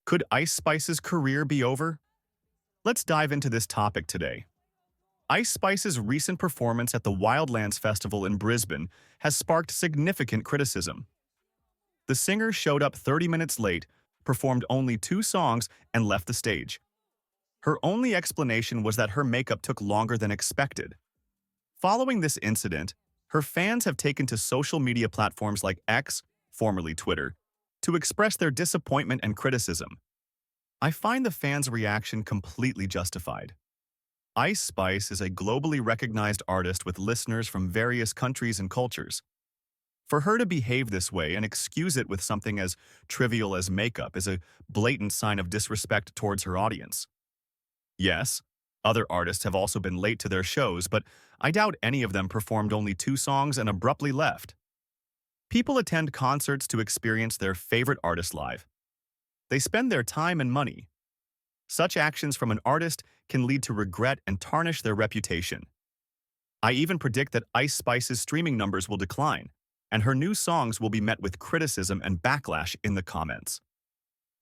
Could Ice Spice's career be over? Let's dive into this topic today. Ice Spice's recent performance at the Wildlands Festival in Brisbane has sparked significant criticism. The singer showed up 30 minutes late, performed only 2 songs, and left the stage. Her only explanation was that her makeup took longer than expected. Following this incident, her fans have taken to social media platforms like X, formerly Twitter, to express their disappointment and criticism. I find the fans' reaction completely justified. Ice Spice is a globally recognized artist with listeners from various countries and cultures. For her to behave this way and excuse it with something as trivial as makeup is a blatant sign of disrespect towards her audience. Yes, other artists have also been late to their shows, but I doubt any of them performed only 2 songs and abruptly left. People attend concerts to experience their favorite artist live. They spend their time and money. Such actions from an artist can lead to regret and tarnish their reputation. I even predict that Ice Spice's streaming numbers will decline, and her new songs will be met with criticism and backlash in the comments.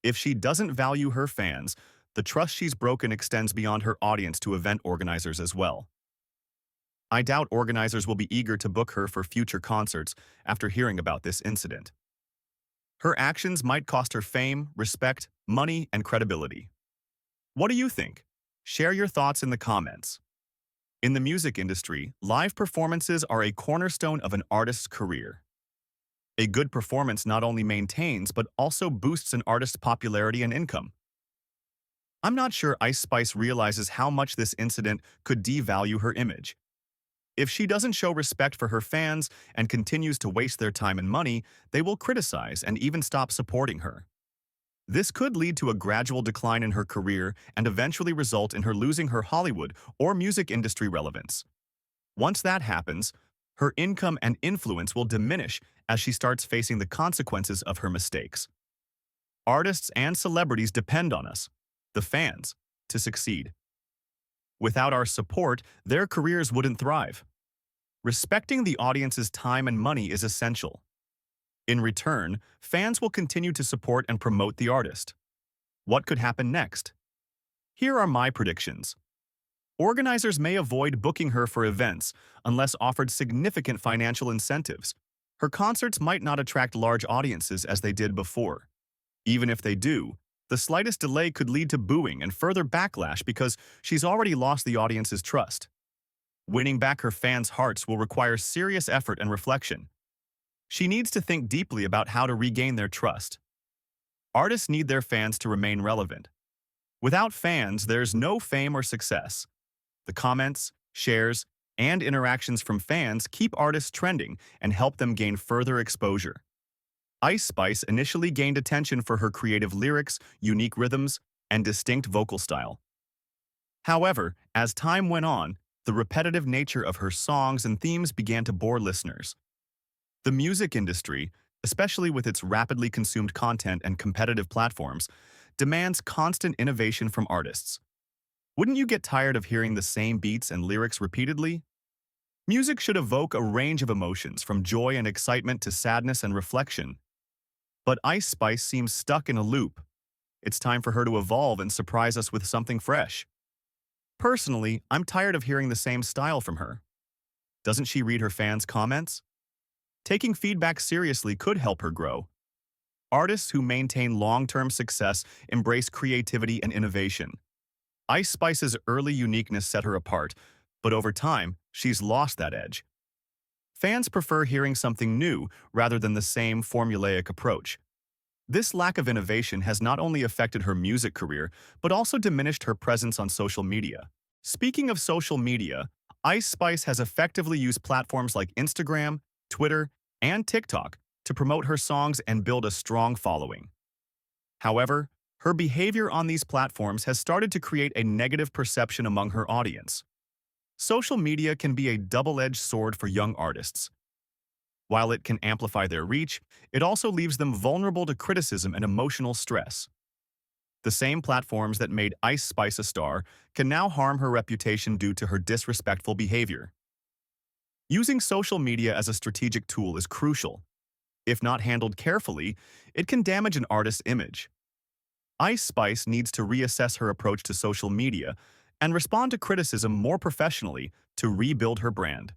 If she doesn't value her fans, the trust she's broken extends beyond her audience to event organizers as well. I doubt organizers will be eager to book her for future concerts after hearing about this incident. Her actions might cost her fame, respect, money, and credibility. What do you think? Share your thoughts in the comments. In the music industry, live performances are a cornerstone of an artist's career. A good performance not only maintains but also boosts an artist's popularity and income. I'm not sure Ice Spice realizes how much this incident could devalue her image. If she doesn't show respect for her fans and continues to waste their time and money, they will criticize and even stop supporting her. This could lead to a gradual decline in her career and eventually result in her losing her Hollywood or music industry relevance. Once that happens, her income and influence will diminish as she starts facing the consequences of her mistakes. Artists and celebrities depend on us, the fans, to succeed. Without our support, their careers wouldn't thrive. Respecting the audience's time and money is essential. In return, fans will continue to support and promote the artist. What could happen next? Here are my predictions. Organizers may avoid booking her for events unless offered significant financial incentives. Her concerts might not attract large audiences as they did before. Even if they do, the slightest delay could lead to booing and further backlash because she's already lost the audience's trust. Winning back her fans' hearts will require serious effort and reflection. She needs to think deeply about how to regain their trust. Artists need their fans to remain relevant. Without fans, there's no fame or success. The comments, shares, and interactions from fans keep artists trending and help them gain further exposure. Ice Spice initially gained attention for her creative lyrics, unique rhythms, and distinct vocal style. However, as time went on, the repetitive nature of her songs and themes began to bore listeners. The music industry, especially with its rapidly consumed content and competitive platforms, demands constant innovation from artists. Wouldn't you get tired of hearing the same beats and lyrics repeatedly? Music should evoke a range of emotions, from joy and excitement to sadness and reflection. But Ice Spice seems stuck in a loop. It's time for her to evolve and surprise us with something fresh. Personally, I'm tired of hearing the same style from her. Doesn't she read her fans' comments? Taking feedback seriously could help her grow. Artists who maintain long-term success embrace creativity and innovation. Ice Spice's early uniqueness set her apart, but over time, she's lost that edge. Fans prefer hearing something new rather than the same formulaic approach. This lack of innovation has not only affected her music career, but also diminished her presence on social media. Speaking of social media, Ice Spice has effectively used platforms like Instagram, Twitter, and TikTok to promote her songs and build a strong following. However, her behavior on these platforms has started to create a negative perception among her audience. Social media can be a double-edged sword for young artists. While it can amplify their reach, it also leaves them vulnerable to criticism and emotional stress. The same platforms that made Ice Spice a star can now harm her reputation due to her disrespectful behavior. Using social media as a strategic tool is crucial. If not handled carefully, it can damage an artist's image. Ice Spice needs to reassess her approach to social media and respond to criticism more professionally to rebuild her brand.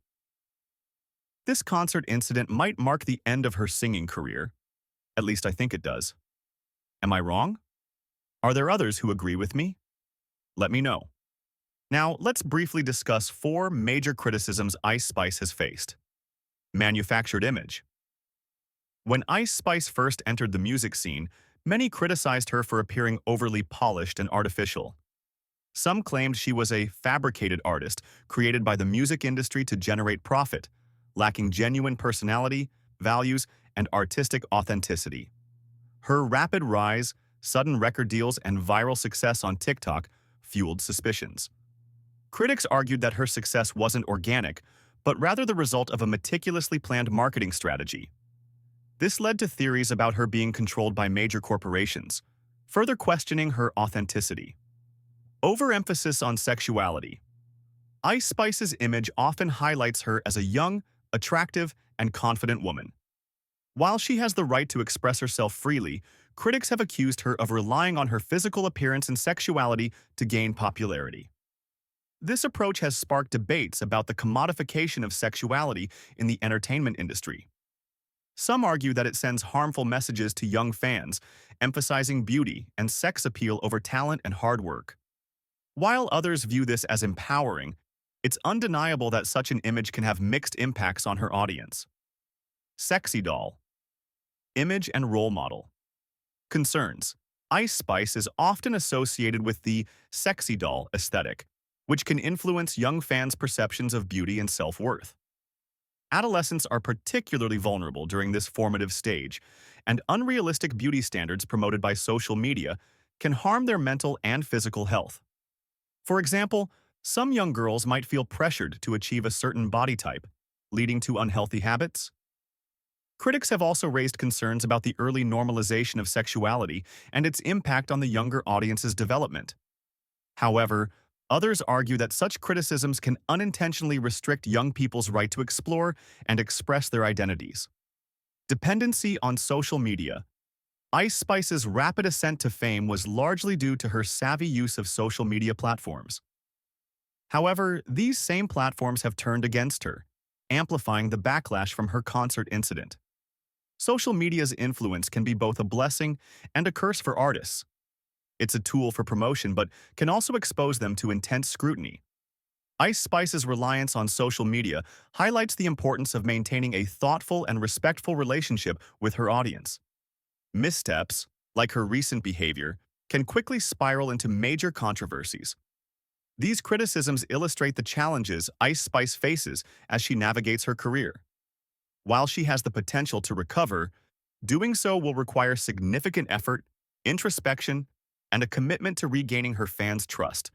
This concert incident might mark the end of her singing career. At least I think it does. Am I wrong? Are there others who agree with me? Let me know. Now, let's briefly discuss 4 major criticisms Ice Spice has faced. Manufactured image. When Ice Spice first entered the music scene, many criticized her for appearing overly polished and artificial. Some claimed she was a fabricated artist created by the music industry to generate profit, lacking genuine personality, values, and artistic authenticity. Her rapid rise, sudden record deals, and viral success on TikTok fueled suspicions. Critics argued that her success wasn't organic, but rather the result of a meticulously planned marketing strategy. This led to theories about her being controlled by major corporations, further questioning her authenticity. Overemphasis on sexuality. Ice Spice's image often highlights her as a young, attractive, and confident woman. While she has the right to express herself freely, critics have accused her of relying on her physical appearance and sexuality to gain popularity. This approach has sparked debates about the commodification of sexuality in the entertainment industry. Some argue that it sends harmful messages to young fans, emphasizing beauty and sex appeal over talent and hard work. While others view this as empowering, it's undeniable that such an image can have mixed impacts on her audience. Sexy doll. Image and role model. Concerns. Ice Spice is often associated with the sexy doll aesthetic, which can influence young fans' perceptions of beauty and self-worth. Adolescents are particularly vulnerable during this formative stage, and unrealistic beauty standards promoted by social media can harm their mental and physical health. For example, some young girls might feel pressured to achieve a certain body type, leading to unhealthy habits. Critics have also raised concerns about the early normalization of sexuality and its impact on the younger audience's development. However, others argue that such criticisms can unintentionally restrict young people's right to explore and express their identities. Dependency on social media. Ice Spice's rapid ascent to fame was largely due to her savvy use of social media platforms. However, these same platforms have turned against her, amplifying the backlash from her concert incident. Social media's influence can be both a blessing and a curse for artists. It's a tool for promotion, but can also expose them to intense scrutiny. Ice Spice's reliance on social media highlights the importance of maintaining a thoughtful and respectful relationship with her audience. Missteps, like her recent behavior, can quickly spiral into major controversies. These criticisms illustrate the challenges Ice Spice faces as she navigates her career. While she has the potential to recover, doing so will require significant effort, introspection, and a commitment to regaining her fans' trust.